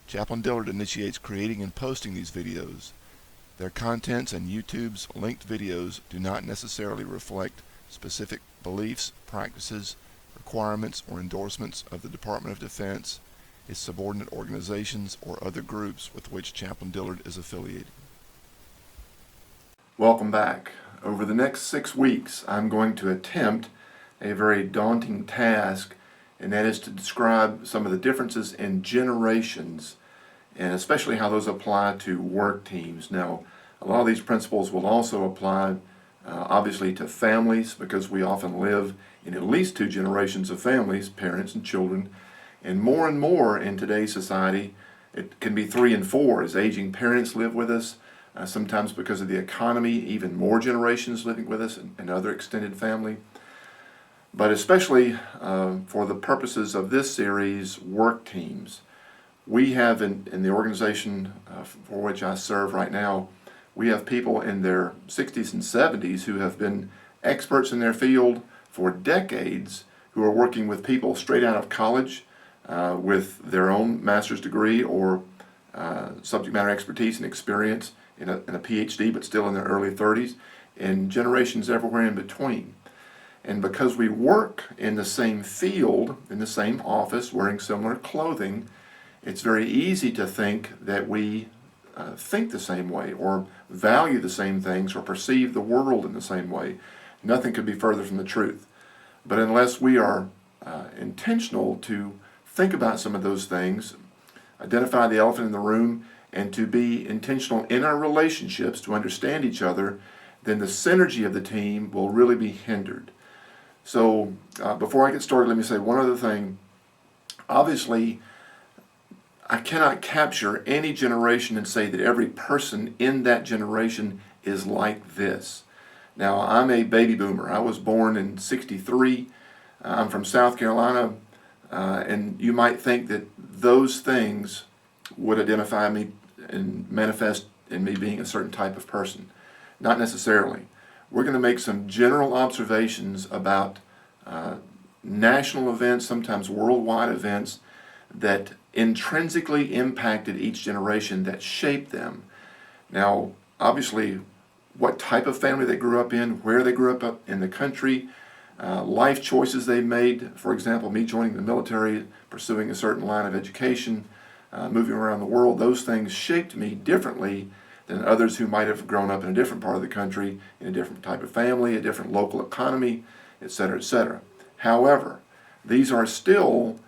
Chaplain Dillard initiates creating and posting these videos. Their contents and YouTube's linked videos do not necessarily reflect specific beliefs, practices, requirements, or endorsements of the Department of Defense, its subordinate organizations, or other groups with which Chaplain Dillard is affiliated. Welcome back. Over the next 6 weeks, I'm going to attempt a very daunting task, and that is to describe some of the differences in generations, and especially how those apply to work teams. Now, a lot of these principles will also apply, obviously, to families, because we often live in at least 2 generations of families, parents and children, and more in today's society, it can be 3 and 4 as aging parents live with us. Sometimes because of the economy, even more generations living with us and other extended family. But especially for the purposes of this series, work teams. We have in the organization for which I serve right now, we have people in their 60s and 70s who have been experts in their field for decades, who are working with people straight out of college with their own master's degree or subject matter expertise and experience in a PhD, but still in their early 30s, and generations everywhere in between. And because we work in the same field, in the same office, wearing similar clothing, it's very easy to think that we think the same way, or value the same things, or perceive the world in the same way. Nothing could be further from the truth. But unless we are intentional to think about some of those things, identify the elephant in the room, and to be intentional in our relationships to understand each other, then the synergy of the team will really be hindered. So before I get started, let me say one other thing. Obviously, I cannot capture any generation and say that every person in that generation is like this. Now, I'm a baby boomer. I was born in '63. I'm from South Carolina, and you might think that those things would identify me and manifest in me being a certain type of person. Not necessarily. We're going to make some general observations about national events, sometimes worldwide events, that intrinsically impacted each generation, that shaped them. Now, obviously, what type of family they grew up in, where they grew up in the country, life choices they made. For example, me joining the military, pursuing a certain line of education, moving around the world, those things shaped me differently than others who might have grown up in a different part of the country, in a different type of family, a different local economy, etc., etc. However, these are still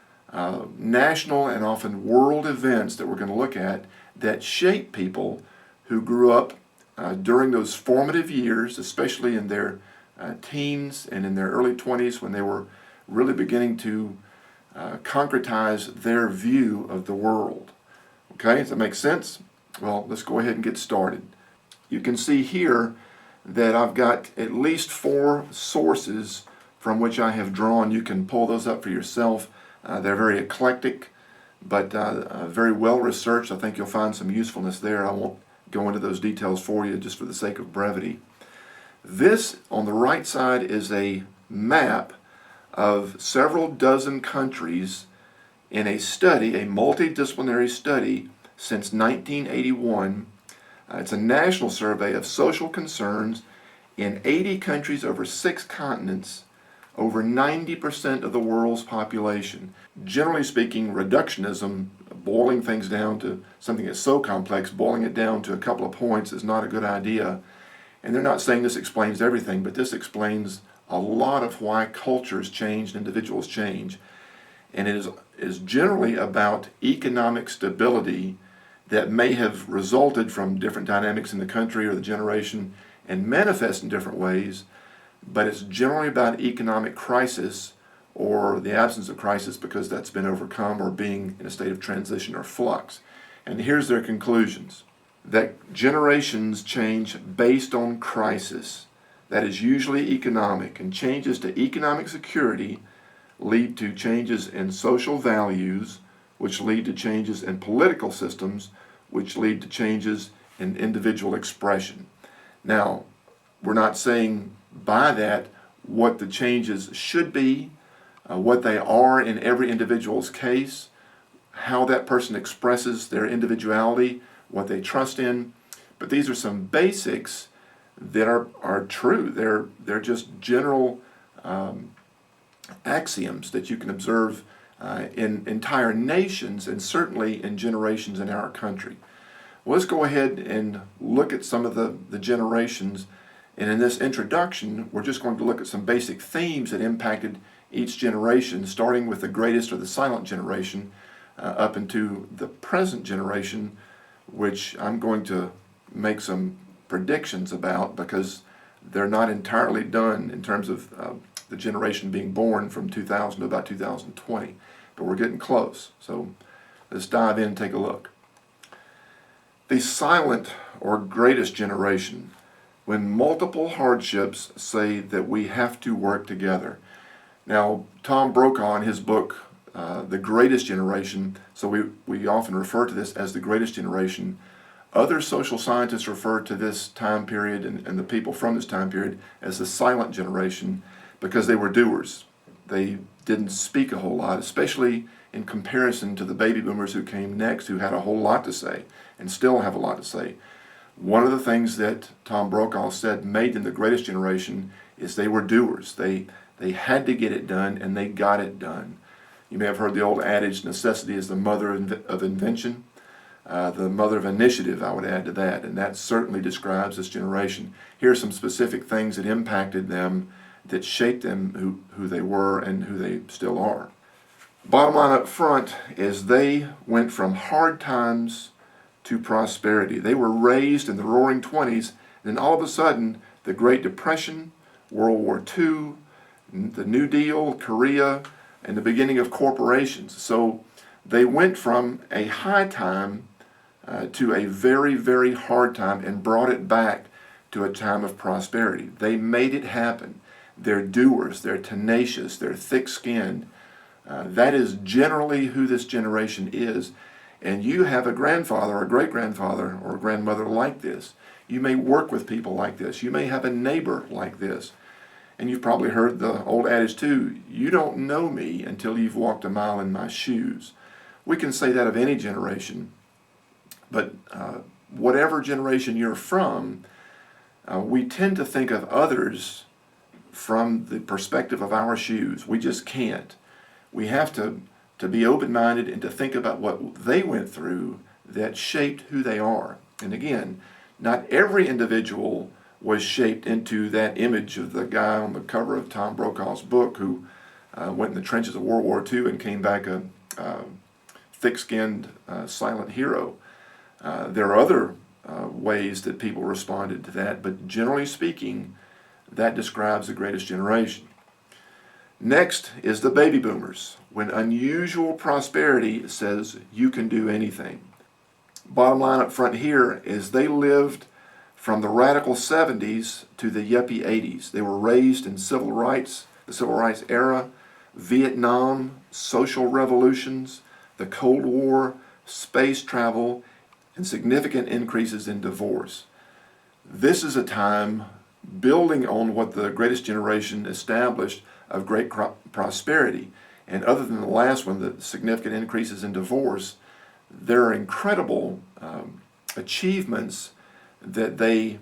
national and often world events that we're going to look at that shape people who grew up during those formative years, especially in their teens and in their early 20s, when they were really beginning to concretize their view of the world. Okay, does that make sense? Well, let's go ahead and get started. You can see here that I've got at least 4 sources from which I have drawn. You can pull those up for yourself. They're very eclectic, but very well researched. I think you'll find some usefulness there. I won't go into those details for you just for the sake of brevity. This on the right side is a map of several dozen countries in a study, a multidisciplinary study since 1981. It's a national survey of social concerns in 80 countries over 6 continents, over 90% of the world's population. Generally speaking, reductionism, boiling things down to something that's so complex, boiling it down to a couple of points is not a good idea. And they're not saying this explains everything, but this explains a lot of why cultures change and individuals change. And it is generally about economic stability that may have resulted from different dynamics in the country or the generation and manifest in different ways, but it's generally about economic crisis or the absence of crisis because that's been overcome or being in a state of transition or flux. And here's their conclusions: that generations change based on crisis. That is usually economic, and changes to economic security lead to changes in social values, which lead to changes in political systems, which lead to changes in individual expression. Now, we're not saying by that what the changes should be, what they are in every individual's case, how that person expresses their individuality, what they trust in. But these are some basics that are true. They're just general axioms that you can observe in entire nations and certainly in generations in our country. Well, let's go ahead and look at some of the generations. And in this introduction, we're just going to look at some basic themes that impacted each generation, starting with the greatest or the silent generation up into the present generation, which I'm going to make some predictions about because they're not entirely done in terms of the generation being born from 2000 to about 2020. But we're getting close. So let's dive in and take a look. The silent or greatest generation, when multiple hardships say that we have to work together. Now, Tom Brokaw in his book, The Greatest Generation, so we often refer to this as the greatest generation. Other social scientists refer to this time period and the people from this time period as the silent generation because they were doers. They didn't speak a whole lot, especially in comparison to the baby boomers who came next, who had a whole lot to say and still have a lot to say. One of the things that Tom Brokaw said made them the greatest generation is they were doers. They had to get it done, and they got it done. You may have heard the old adage, necessity is the mother of invention. The mother of initiative, I would add to that, and that certainly describes this generation. Here are some specific things that impacted them, that shaped them who they were and who they still are. Bottom line up front is they went from hard times to prosperity. They were raised in the roaring 20s, and then all of a sudden, the Great Depression, World War II, the New Deal, Korea, and the beginning of corporations. So they went from a high time to a very, very hard time and brought it back to a time of prosperity. They made it happen. They're doers, they're tenacious, they're thick-skinned. That is generally who this generation is. And you have a grandfather or a great-grandfather or a grandmother like this. You may work with people like this. You may have a neighbor like this. And you've probably heard the old adage too, you don't know me until you've walked a mile in my shoes. We can say that of any generation. But whatever generation you're from, we tend to think of others from the perspective of our shoes. We just can't. We have to be open-minded and to think about what they went through that shaped who they are. And again, not every individual was shaped into that image of the guy on the cover of Tom Brokaw's book who went in the trenches of World War II and came back a thick-skinned, silent hero. There are other ways that people responded to that, but generally speaking, that describes the greatest generation. Next is the baby boomers, when unusual prosperity says you can do anything. Bottom line up front here is they lived from the radical 70s to the yuppie 80s. They were raised in civil rights, the civil rights era, Vietnam, social revolutions, the Cold War, space travel, and significant increases in divorce. This is a time building on what the greatest generation established of great prosperity. And other than the last one, the significant increases in divorce, there are incredible achievements that they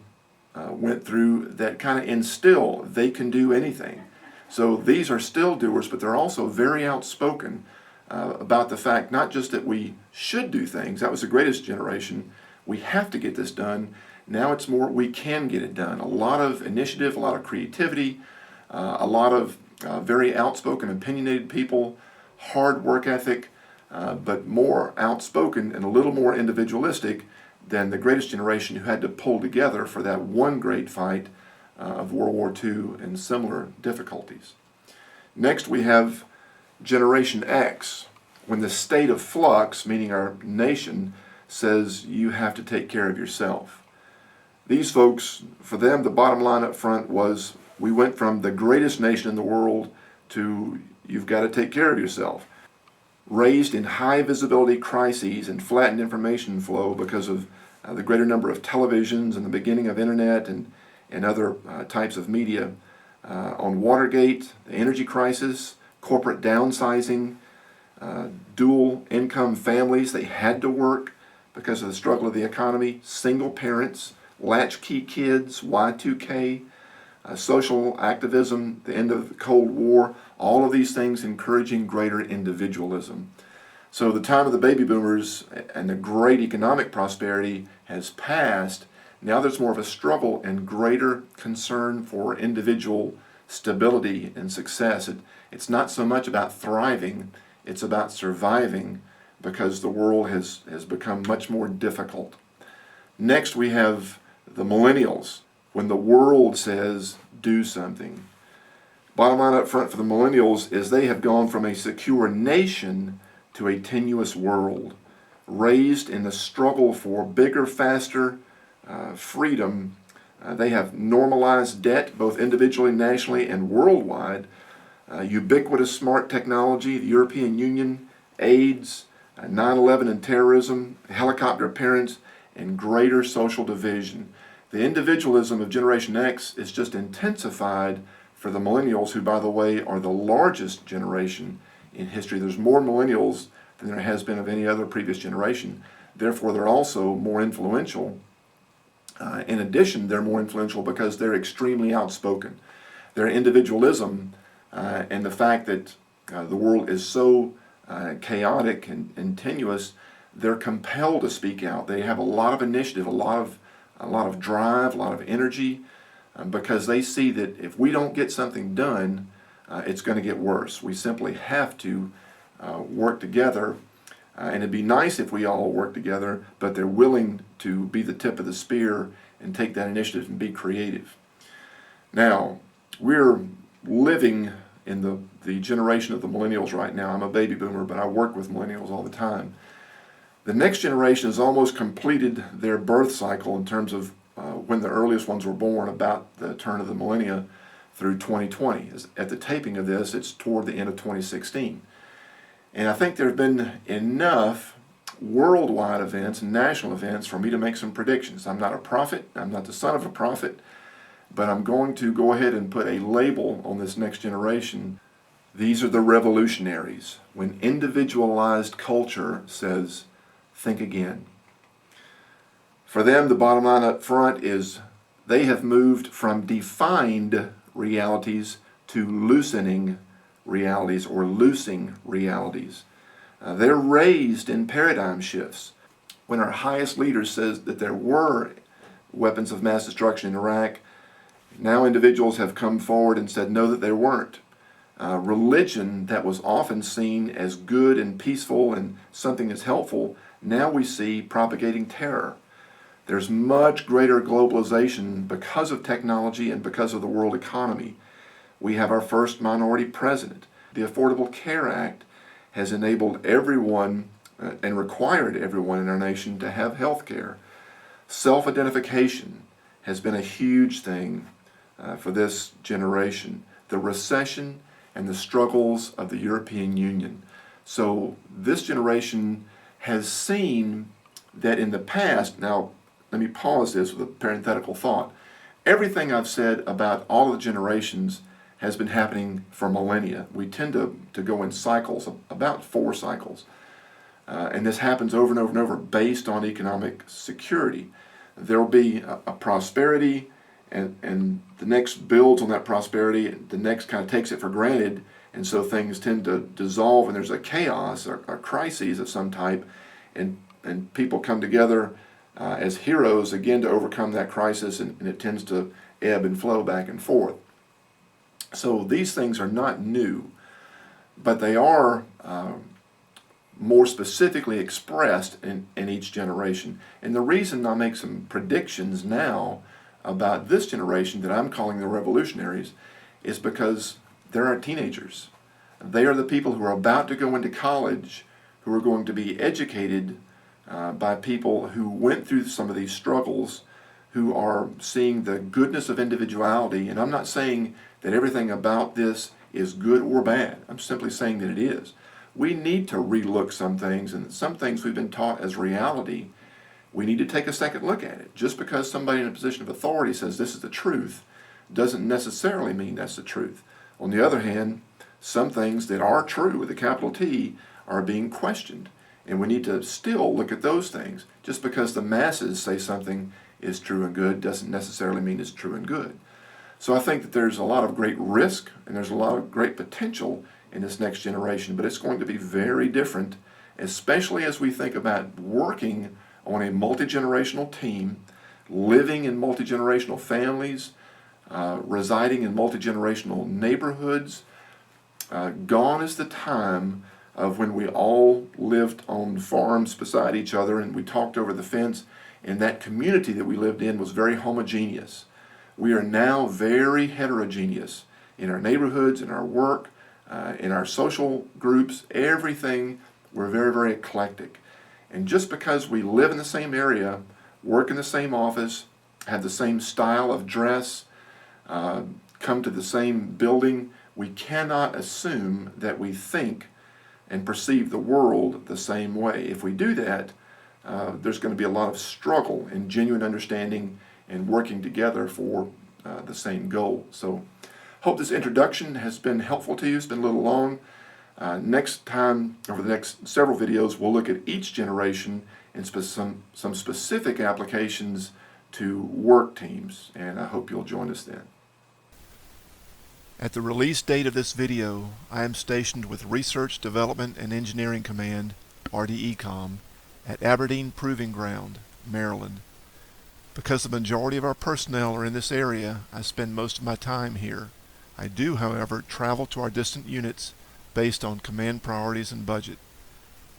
went through that kind of instill they can do anything. So these are still doers, but they're also very outspoken about the fact not just that we should do things, that was the greatest generation, we have to get this done. Now it's more we can get it done. A lot of initiative, a lot of creativity, a lot of very outspoken, opinionated people, hard work ethic, but more outspoken and a little more individualistic than the greatest generation who had to pull together for that one great fight of World War II and similar difficulties. Next we have Generation X, when the state of flux, meaning our nation, says you have to take care of yourself. These folks, for them, the bottom line up front was we went from the greatest nation in the world to you've got to take care of yourself. Raised in high visibility crises and flattened information flow because of the greater number of televisions and the beginning of internet and other types of media, on Watergate, the energy crisis, corporate downsizing, dual income families, they had to work because of the struggle of the economy, single parents, latchkey kids, Y2K, social activism, the end of the Cold War, all of these things encouraging greater individualism. So the time of the baby boomers and the great economic prosperity has passed. Now there's more of a struggle and greater concern for individual stability and success. It's not so much about thriving, it's about surviving, because the world has become much more difficult. Next we have the millennials. When the world says do something. Bottom line up front for the millennials is they have gone from a secure nation to a tenuous world, raised in the struggle for bigger, faster freedom. They have normalized debt, both individually, nationally, and worldwide. Ubiquitous smart technology, the European Union, AIDS, 9/11 and terrorism, helicopter parents, and greater social division. The individualism of Generation X is just intensified for the millennials, who, by the way, are the largest generation in history. There's more millennials than there has been of any other previous generation. Therefore, they're also more influential. In addition, they're more influential because they're extremely outspoken. Their individualism and the fact that the world is so chaotic and tenuous, they're compelled to speak out. They have a lot of initiative, a lot of drive, a lot of energy, because they see that if we don't get something done, it's going to get worse. We simply have to work together, and it'd be nice if we all work together, but they're willing to be the tip of the spear and take that initiative and be creative. Now, we're living in the generation of the millennials right now. I'm a baby boomer, but I work with millennials all the time. The next generation has almost completed their birth cycle in terms of when the earliest ones were born, about the turn of the millennia through 2020. At the taping of this, it's toward the end of 2016. And I think there have been enough worldwide events and national events for me to make some predictions. I'm not a prophet, I'm not the son of a prophet, but I'm going to go ahead and put a label on this next generation. These are the revolutionaries. When individualized culture says, think again. For them, the bottom line up front is they have moved from defined realities to loosening realities, or loosing realities. They're raised in paradigm shifts. When our highest leader says that there were weapons of mass destruction in Iraq, now individuals have come forward and said no, that there weren't. Religion that was often seen as good and peaceful and something that's helpful, now we see propagating terror. There's much greater globalization because of technology and because of the world economy. We have our first minority president. The Affordable Care Act has enabled everyone and required everyone in our nation to have health care. Self-identification has been a huge thing for this generation. The recession and the struggles of the European Union. So this generation has seen that in the past, now let me pause this with a parenthetical thought. Everything I've said about all of the generations has been happening for millennia. We tend to go in cycles, about 4 cycles. And this happens over and over and over based on economic security. There will be a prosperity, and the next builds on that prosperity, the next kind of takes it for granted, and so things tend to dissolve, and there's a chaos or crises of some type, and people come together as heroes again to overcome that crisis, and it tends to ebb and flow back and forth. So these things are not new, but they are more specifically expressed in each generation. And the reason I make some predictions now about this generation that I'm calling the revolutionaries is because they're our teenagers. They are the people who are about to go into college, who are going to be educated by people who went through some of these struggles, who are seeing the goodness of individuality. And I'm not saying that everything about this is good or bad. I'm simply saying that it is. We need to relook some things, and some things we've been taught as reality, we need to take a second look at it. Just because somebody in a position of authority says this is the truth doesn't necessarily mean that's the truth. On the other hand, some things that are true with a capital T are being questioned. And we need to still look at those things. Just because the masses say something is true and good doesn't necessarily mean it's true and good. So I think that there's a lot of great risk and there's a lot of great potential in this next generation, but it's going to be very different, especially as we think about working on a multi-generational team, living in multi-generational families, residing in multi-generational neighborhoods. Gone is the time of when we all lived on farms beside each other and we talked over the fence, and that community that we lived in was very homogeneous. We are now very heterogeneous in our neighborhoods, in our work, in our social groups, everything. We're very, very eclectic. And just because we live in the same area, work in the same office, have the same style of dress, come to the same building, we cannot assume that we think and perceive the world the same way. If we do that, there's going to be a lot of struggle in genuine understanding and working together for the same goal. So hope this introduction has been helpful to you. It's been a little long. Next time, over the next several videos, we'll look at each generation and some specific applications to work teams, and I hope you'll join us then. At the release date of this video, I am stationed with Research, Development, and Engineering Command, RDECOM, at Aberdeen Proving Ground, Maryland. Because the majority of our personnel are in this area, I spend most of my time here. I do, however, travel to our distant units based on command priorities and budget.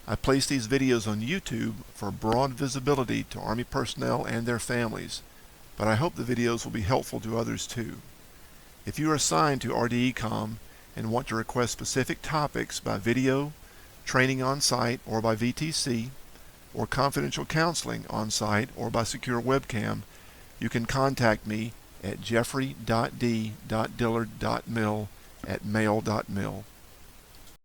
I place these videos on YouTube for broad visibility to Army personnel and their families, but I hope the videos will be helpful to others too. If you are assigned to RDECOM and want to request specific topics by video, training on site or by VTC, or confidential counseling on site or by secure webcam, you can contact me at jeffrey.d.dillard.mil@mail.mil.